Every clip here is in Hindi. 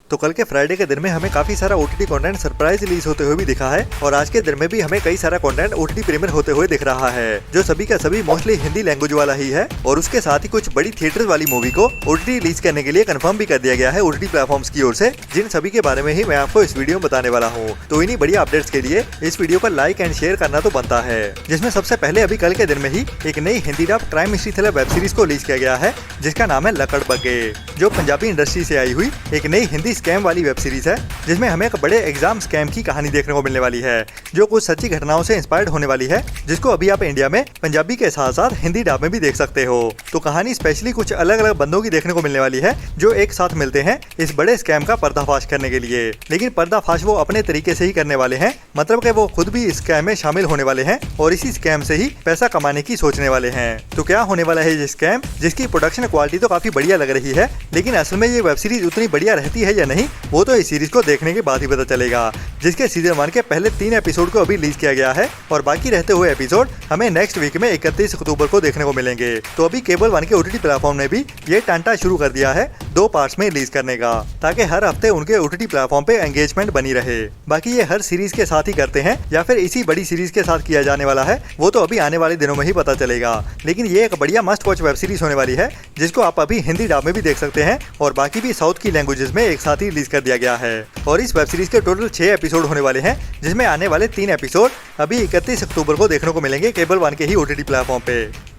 तो कल के फ्राइडे के दिन में हमें काफी सारा OTT कंटेंट सरप्राइज रिलीज होते हुए भी दिखा है और आज के दिन में भी हमें कई सारा कंटेंट OTT प्रीमियर होते हुए दिख रहा है, जो सभी का सभी मोस्टली हिंदी लैंग्वेज वाला ही है। और उसके साथ ही कुछ बड़ी थिएटर वाली मूवी को OTT रिलीज करने के लिए कंफर्म भी कर दिया गया है OTT प्लेटफॉर्म्स की ओर से, जिन सभी के बारे में ही मैं आपको इस वीडियो में बताने वाला हूँ। तो इन्हीं बढ़िया अपडेट्स के लिए इस वीडियो पर लाइक एंड शेयर करना तो बनता है। जिसमें सबसे पहले अभी कल के दिन में ही एक नई Hindi dub crime mystery thriller web series को रिलीज किया गया है, जिसका नाम है लकड़ बग्गे, जो पंजाबी इंडस्ट्री से आई हुई एक नई हिंदी स्कैम वाली वेब सीरीज है, जिसमें हमें एक बड़े एग्जाम स्कैम की कहानी देखने को मिलने वाली है, जो कुछ सच्ची घटनाओं से इंस्पायर्ड होने वाली है, जिसको अभी आप इंडिया में पंजाबी के साथ साथ हिंदी डब में भी देख सकते हो। तो कहानी स्पेशली कुछ अलग अलग बंदों की देखने को मिलने वाली है, जो एक साथ मिलते हैं इस बड़े स्कैम का पर्दाफाश करने के लिए। लेकिन पर्दाफाश वो अपने तरीके से ही करने वाले हैं, मतलब कि वो खुद भी इस स्कैम में शामिल होने वाले हैं और इसी स्कैम से ही पैसा कमाने की सोचने वाले हैं। तो क्या होने वाला है ये स्कैम, जिसकी प्रोडक्शन क्वालिटी तो काफी बढ़िया लग रही है, लेकिन असल में ये वेब सीरीज उतनी बढ़िया रहती है या नहीं, वो तो इस सीरीज को देखने के बाद ही पता चलेगा। जिसके सीजन 1 के पहले 3 एपिसोड को अभी रिलीज किया गया है और बाकी रहते हुए एपिसोड हमें नेक्स्ट वीक में 31 अक्टूबर को देखने को मिलेंगे। तो अभी केबल 1 के OTT प्लेटफॉर्म ने भी ये टांटा शुरू कर दिया है 2 पार्ट्स में रिलीज करने का, ताकि हर हफ्ते उनके OTT प्लेटफॉर्म पे एंगेजमेंट बनी रहे। बाकी ये हर सीरीज के साथ ही करते हैं या फिर इसी बड़ी सीरीज के साथ किया जाने वाला है, वो तो अभी आने वाले दिनों में ही पता चलेगा। लेकिन ये एक बढ़िया मस्ट वॉच वेब सीरीज होने वाली है, जिसको आप अभी हिंदी डब में भी देख सकते हैं और बाकी भी साउथ की लैंग्वेजेस में एक साथ ही रिलीज कर दिया गया है। और इस वेब सीरीज के टोटल 6 एपिसोड होने वाले हैं, जिसमें आने वाले 3 एपिसोड अभी 31 अक्टूबर को देखने को मिलेंगे केबल 1 के ही OTT प्लेटफॉर्म पे।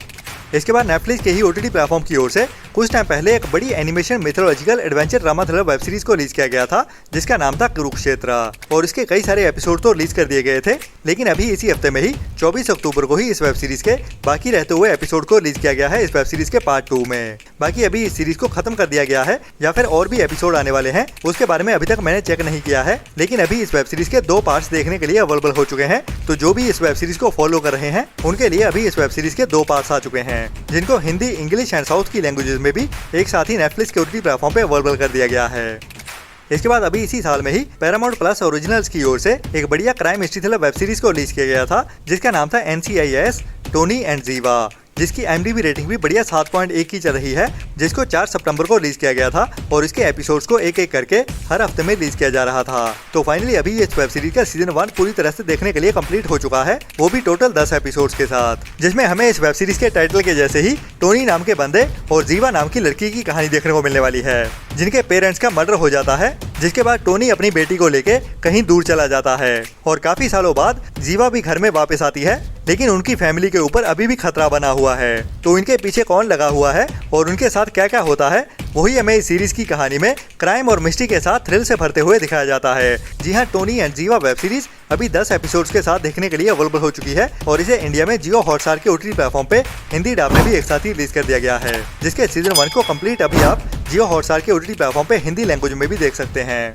इसके बाद नेटफ्लिक्स के ही OTT प्लेटफॉर्म की ओर से कुछ टाइम पहले एक बड़ी animation mythological adventure drama thriller web series को रिलीज किया गया था, जिसका नाम था कुरुक्षेत्र, और इसके कई सारे एपिसोड तो रिलीज कर दिए गए थे। लेकिन अभी इसी हफ्ते में ही 24 अक्टूबर को ही इस वेब सीरीज के बाकी रहते हुए एपिसोड को रिलीज किया गया है इस वेब सीरीज के पार्ट 2 में। बाकी अभी इस सीरीज को खत्म कर दिया गया है या फिर और भी एपिसोड आने वाले हैं, उसके बारे में अभी तक मैंने चेक नहीं किया है। लेकिन अभी इस वेब सीरीज के 2 पार्ट्स देखने के लिए अवेलेबल हो चुके हैं। तो जो भी इस वेब सीरीज को फॉलो कर रहे हैं उनके लिए अभी इस वेब सीरीज के 2 पार्ट्स आ चुके हैं, जिनको हिंदी, इंग्लिश एंड साउथ की लैंग्वेजेस में भी एक साथ ही नेटफ्लिक्स के OTT प्लेटफॉर्म पे अवेलेबल कर दिया गया है। इसके बाद अभी इसी साल में ही पैरामाउंट प्लस ओरिजिनल्स की ओर से एक बढ़िया crime mystery thriller web series को रिलीज किया गया था, जिसका नाम था NCIS टोनी एंड जीवा, जिसकी IMDb रेटिंग भी बढ़िया 7.1 की चल रही है, जिसको 4 सितंबर को रिलीज किया गया था और इसके एपिसोड्स को एक एक करके हर हफ्ते में रिलीज किया जा रहा था। तो फाइनली अभी इस वेब सीरीज का सीजन 1 पूरी तरह से देखने के लिए कंप्लीट हो चुका है, वो भी टोटल 10 एपिसोड्स के साथ, जिसमें हमें इस वेब सीरीज के टाइटल के जैसे ही टोनी नाम के बंदे और जीवा नाम की लड़की की कहानी देखने को मिलने वाली है, जिनके पेरेंट्स का मर्डर हो जाता है, जिसके बाद टोनी अपनी बेटी को लेके कहीं दूर चला जाता है और काफी सालों बाद जीवा भी घर में वापस आती है, लेकिन उनकी फैमिली के ऊपर अभी भी खतरा बना हुआ है। तो इनके पीछे कौन लगा हुआ है और उनके साथ क्या क्या होता है, वही हमें इस सीरीज की कहानी में क्राइम और मिस्ट्री के साथ थ्रिल से भरते हुए दिखाया जाता है। जी हाँ, टोनी एंड जीवा वेब सीरीज अभी 10 एपिसोड्स के साथ देखने के लिए अवेलेबल हो चुकी है और इसे इंडिया में जियो हॉटस्टार के OTT प्लेटफॉर्म पे हिंदी डब में भी एक साथ ही रिलीज कर दिया गया है, जिसके सीजन 1 को कंप्लीट अभी आप जियो हॉटस्टार के OTT प्लेटफॉर्म पे हिंदी लैंग्वेज में भी देख सकते हैं।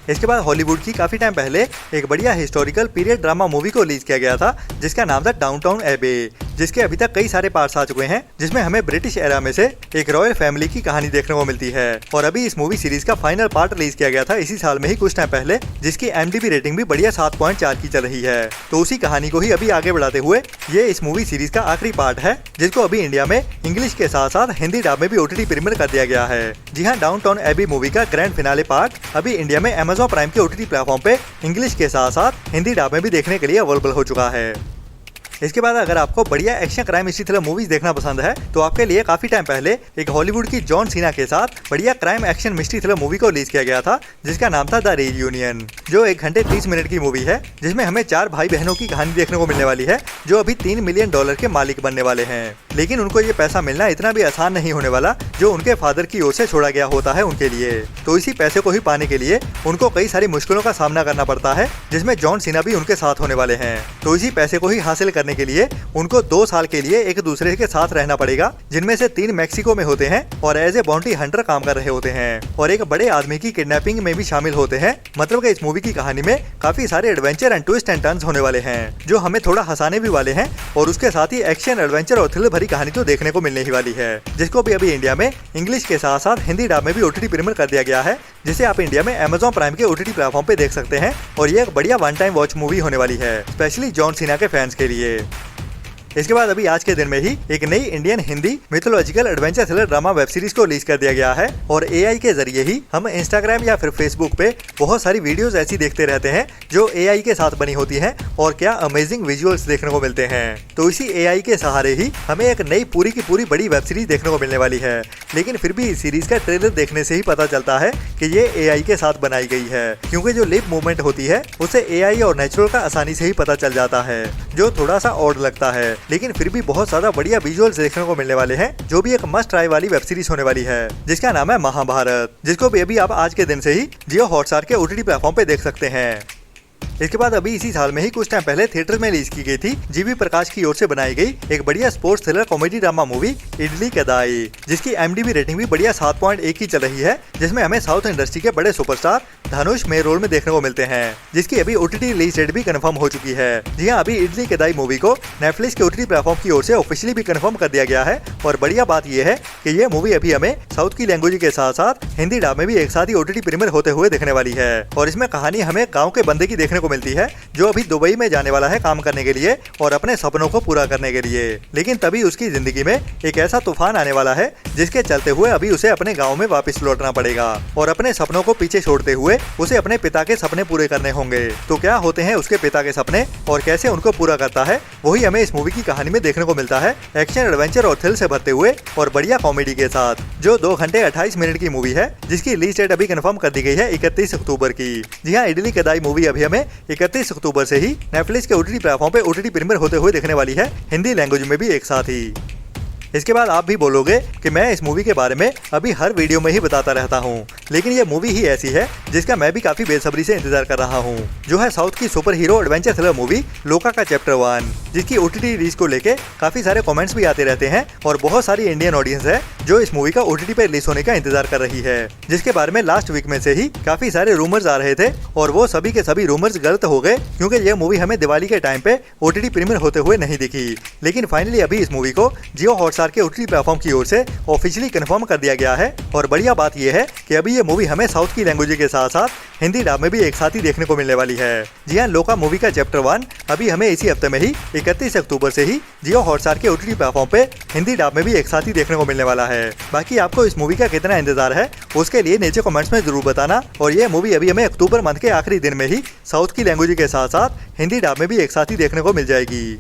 इसके बाद हॉलीवुड की काफी टाइम पहले एक बढ़िया हिस्टोरिकल पीरियड ड्रामा मूवी को रिलीज किया गया था, जिसका नाम था डाउनटाउन एबे, जिसके अभी तक कई सारे पार्ट्स आ चुके हैं, जिसमें हमें ब्रिटिश एरा में से एक रॉयल फैमिली की कहानी देखने को मिलती है। और अभी इस मूवी सीरीज का फाइनल पार्ट रिलीज किया गया था इसी साल में ही कुछ टाइम पहले, जिसकी IMDb रेटिंग भी बढ़िया 7.4 की चल रही है। तो उसी कहानी को ही अभी आगे बढ़ाते हुए ये इस मूवी सीरीज का आखिरी पार्ट है, जिसको अभी इंडिया में इंग्लिश के साथ साथ हिंदी डब में भी OTT प्रीमियर कर दिया गया है। जी हाँ, डाउनटाउन एबी मूवी का ग्रैंड फिनाले पार्ट अभी इंडिया में Amazon प्राइम के OTT प्लेटफॉर्म पे इंग्लिश के साथ साथ हिंदी डब में भी देखने के लिए अवेलेबल हो चुका है। इसके बाद अगर आपको बढ़िया action crime mystery thriller movies देखना पसंद है, तो आपके लिए काफी टाइम पहले एक हॉलीवुड की जॉन सीना के साथ बढ़िया crime action mystery thriller movie को रिलीज किया गया था, जिसका नाम था द रियूनियन, जो 1 घंटे 30 मिनट की मूवी है, जिसमें हमें 4 भाई बहनों की कहानी देखने को मिलने वाली है, जो अभी $3 मिलियन के मालिक बनने वाले हैं। लेकिन उनको ये पैसा मिलना इतना भी आसान नहीं होने वाला, जो उनके फादर की ओर से छोड़ा गया होता है उनके लिए। तो इसी पैसे को ही पाने के लिए उनको कई सारी मुश्किलों का सामना करना पड़ता है, जिसमें जॉन सीना भी उनके साथ होने वाले हैं। तो इसी पैसे को ही हासिल करने के लिए उनको 2 साल के लिए एक दूसरे के साथ रहना पड़ेगा, जिनमें से 3 मैक्सिको में होते हैं और एज ए बाउंटी हंटर काम कर रहे होते हैं और एक बड़े आदमी की किडनैपिंग में भी शामिल होते हैं। मतलब कि इस मूवी की कहानी में काफी सारे adventure and twist and turns होने वाले हैं, जो हमें थोड़ा हंसाने भी वाले हैं और उसके साथ ही एक्शन, एडवेंचर और थ्रिल भरी कहानी तो देखने को मिलने ही वाली है, जिसको भी अभी इंडिया में इंग्लिश के साथ साथ हिंदी डब में भी OTT प्रीमियर कर दिया गया है, जिसे आप इंडिया में Amazon प्राइम के OTT प्लेटफॉर्म पे देख सकते हैं। और ये एक बढ़िया वन टाइम वॉच मूवी होने वाली है, स्पेशली जॉन सीना के फैंस के लिए। इसके बाद अभी आज के दिन में ही एक नई Indian Hindi mythological adventure thriller drama web series को रिलीज कर दिया गया है और एआई के जरिए ही हम इंस्टाग्राम या फिर फेसबुक पे बहुत सारी वीडियोस ऐसी देखते रहते हैं जो एआई के साथ बनी होती हैं और क्या अमेजिंग विजुअल्स देखने को मिलते हैं। तो इसी एआई के सहारे ही हमें एक नई पूरी की पूरी बड़ी वेब सीरीज देखने को मिलने वाली है, लेकिन फिर भी इस सीरीज का ट्रेलर देखने से ही पता चलता है कि ये एआई के साथ बनाई गई है, क्योंकि जो लिप मूवमेंट होती है उसे एआई और नेचुरल का आसानी से ही पता चल जाता है, जो थोड़ा सा ऑड लगता है, लेकिन फिर भी बहुत ज्यादा बढ़िया विजुअल्स देखने को मिलने वाले हैं, जो भी एक मस्ट ट्राई वाली वेब सीरीज होने वाली है जिसका नाम है महाभारत, जिसको भी अभी आप आज के दिन से ही जियो हॉटस्टार के ओटीटी प्लेटफॉर्म पे देख सकते हैं। इसके बाद अभी इसी साल में ही कुछ टाइम पहले थिएटर में रिलीज की गई थी जीवी प्रकाश की ओर से बनाई गई एक बढ़िया sports thriller comedy drama movie Idli Kadai, जिसकी IMDb रेटिंग भी बढ़िया 7.1 की चल रही है, जिसमें हमें साउथ इंडस्ट्री के बड़े सुपरस्टार धनुष मेन रोल में देखने को मिलते हैं, जिसकी अभी ओटीटी रिलीज डेट भी कंफर्म हो चुकी है। जी हाँ, अभी इडली कदाई मूवी को नेटफ्लिक्स के ओटीटी प्लेटफॉर्म की ओर से ऑफिशियली भी कंफर्म कर दिया गया है और बढ़िया बात यह है कि ये मूवी अभी हमें साउथ की लैंग्वेज के साथ साथ हिंदी डब में भी एक साथ ही ओटीटी प्रीमियर होते हुए देखने वाली है और इसमें कहानी हमें गाँव के बंदे की देखने को मिलती है जो अभी दुबई में जाने वाला है काम करने के लिए और अपने सपनों को पूरा करने के लिए, लेकिन तभी उसकी जिंदगी में एक ऐसा तूफान आने वाला है जिसके चलते हुए अभी उसे अपने गांव में वापस लौटना पड़ेगा और अपने सपनों को पीछे छोड़ते हुए उसे अपने पिता के सपने पूरे करने होंगे। तो क्या होते हैं उसके पिता के सपने और कैसे उनको पूरा करता है, वही हमें इस मूवी की कहानी में देखने को मिलता है, एक्शन एडवेंचर और थ्रिल से भरते हुए और बढ़िया कॉमेडी के साथ, जो 2 घंटे 28 मिनट की मूवी है, जिसकी रिलीज डेट अभी कंफर्म कर दी गई है 31 अक्टूबर की। जी हाँ, इडली कदाई मूवी अभी हमें 31 अक्टूबर से ही नेटफ्लिक्स के ओटीटी प्लेटफॉर्म पे ओटीटी प्रीमियर होते हुए देखने वाली है, हिंदी लैंग्वेज में भी एक साथ ही। इसके बाद आप भी बोलोगे कि मैं इस मूवी के बारे में अभी हर वीडियो में ही बताता रहता हूँ, लेकिन ये मूवी ही ऐसी है जिसका मैं भी काफी बेसब्री से इंतजार कर रहा हूँ, जो है साउथ की super hero adventure thriller movie लोका का चैप्टर 1, जिसकी ओटीटी रिलीज को लेके काफी सारे कमेंट्स भी आते रहते हैं और बहुत सारी इंडियन ऑडियंस है जो इस मूवी का ओटीटी पे रिलीज होने का इंतजार कर रही है, जिसके बारे में लास्ट वीक में से ही काफी सारे रूमर्स आ रहे थे और वो सभी के सभी रूमर्स गलत हो गए, क्योंकि ये मूवी हमें दिवाली के टाइम पे ओटीटी प्रीमियर होते हुए नहीं दिखी, लेकिन फाइनली अभी इस मूवी को जियो हॉटस्टार के ओटीटी प्लेटफॉर्म की ओर से ऑफिशियली कंफर्म कर दिया गया है और बढ़िया बात यह है कि अभी ये मूवी हमें साउथ की लैंग्वेज के साथ साथ हिंदी डब में भी एक साथ ही देखने को मिलने वाली है। जी हाँ, लोका मूवी का चैप्टर 1 अभी हमें इसी हफ्ते में ही 31 अक्टूबर से ही जियो हॉटस्टार के ओटीटी प्लेटफॉर्म पे हिंदी डब में भी एक साथ ही देखने को मिलने वाला है। बाकी आपको इस मूवी का कितना इंतजार है उसके लिए नीचे कमेंट्स में जरूर बताना, और ये मूवी अभी हमें अक्टूबर मंथ के आखिरी दिन में ही साउथ की लैंग्वेज के साथ साथ हिंदी डब में भी एक साथ ही देखने को मिल जाएगी।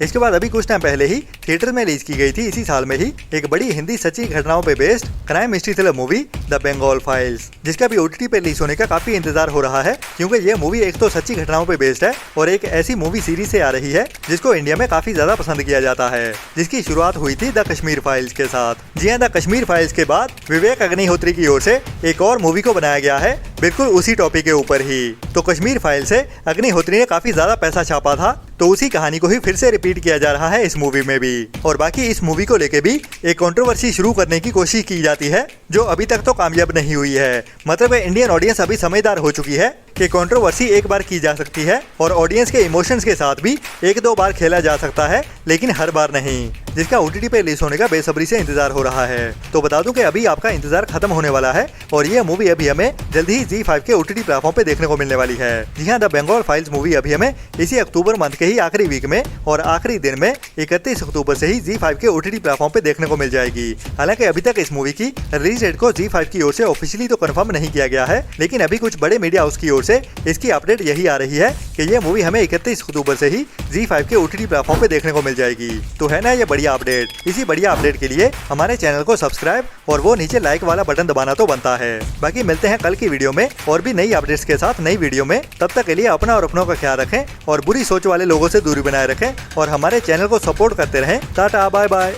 इसके बाद अभी कुछ टाइम पहले ही थिएटर में रिलीज की गई थी इसी साल में ही एक बड़ी हिंदी सच्ची घटनाओं पे based crime mystery thriller movie the Bengal files, जिसका भी ओटीटी पे रिलीज होने का काफी इंतजार हो रहा है, क्योंकि ये मूवी एक तो सच्ची घटनाओं पे बेस्ड है और एक ऐसी मूवी सीरीज से आ रही है जिसको इंडिया में काफी ज्यादा पसंद किया जाता है, जिसकी शुरुआत हुई थी द कश्मीर फाइल्स के साथ। जी हाँ, द कश्मीर फाइल्स के बाद विवेक अग्निहोत्री की ओर से एक और मूवी को बनाया गया है बिल्कुल उसी टॉपिक के ऊपर ही। तो कश्मीर फाइल से अग्निहोत्री ने काफी ज्यादा पैसा छापा था, तो उसी कहानी को ही फिर से रिपीट किया जा रहा है इस मूवी में भी, और बाकी इस मूवी को लेके भी एक कंट्रोवर्सी शुरू करने की कोशिश की जाती है जो अभी तक तो कामयाब नहीं हुई है। मतलब इंडियन ऑडियंस अभी समझदार हो चुकी है कि कंट्रोवर्सी एक बार की जा सकती है और ऑडियंस के इमोशंस के साथ भी 1-2 बार खेला जा सकता है, लेकिन हर बार नहीं, जिसका ओटीटी पे रिलीज होने का बेसब्री से इंतजार हो रहा है। तो बता दूं कि अभी आपका इंतजार खत्म होने वाला है और ये मूवी अभी हमें जल्दी ही ZEE5 के ओटीटी प्लेटफॉर्म पे देखने को मिलने वाली है। जी हाँ, द बंगाल फाइल्स मूवी अभी हमें इसी अक्टूबर मंथ के ही आखिरी वीक में और आखिरी दिन में 31 अक्टूबर से ही ZEE5 के ओटीटी प्लेटफॉर्म पे देखने को मिल जाएगी। हालांकि अभी तक इस मूवी की रिलीज डेट को ZEE5 की ओर से ऑफिशियली तो कंफर्म नहीं किया गया है, लेकिन अभी कुछ बड़े मीडिया हाउस की ओर से इसकी अपडेट यही आ रही है कि ये मूवी हमें 31 अक्टूबर से ही ZEE5 के ओटीटी प्लेटफॉर्म पे देखने को मिल जाएगी। तो है ना ये बढ़िया अपडेट। इसी बढ़िया अपडेट के लिए हमारे चैनल को सब्सक्राइब और वो नीचे लाइक वाला बटन दबाना तो बनता है। बाकी मिलते हैं कल की वीडियो में और भी नई अपडेट्स के साथ नई वीडियो में। तब तक के लिए अपना और अपनों का ख्याल रखें और बुरी सोच वाले लोगों से दूरी बनाए रखें और हमारे चैनल को सपोर्ट करते रहें। Tata, bye bye.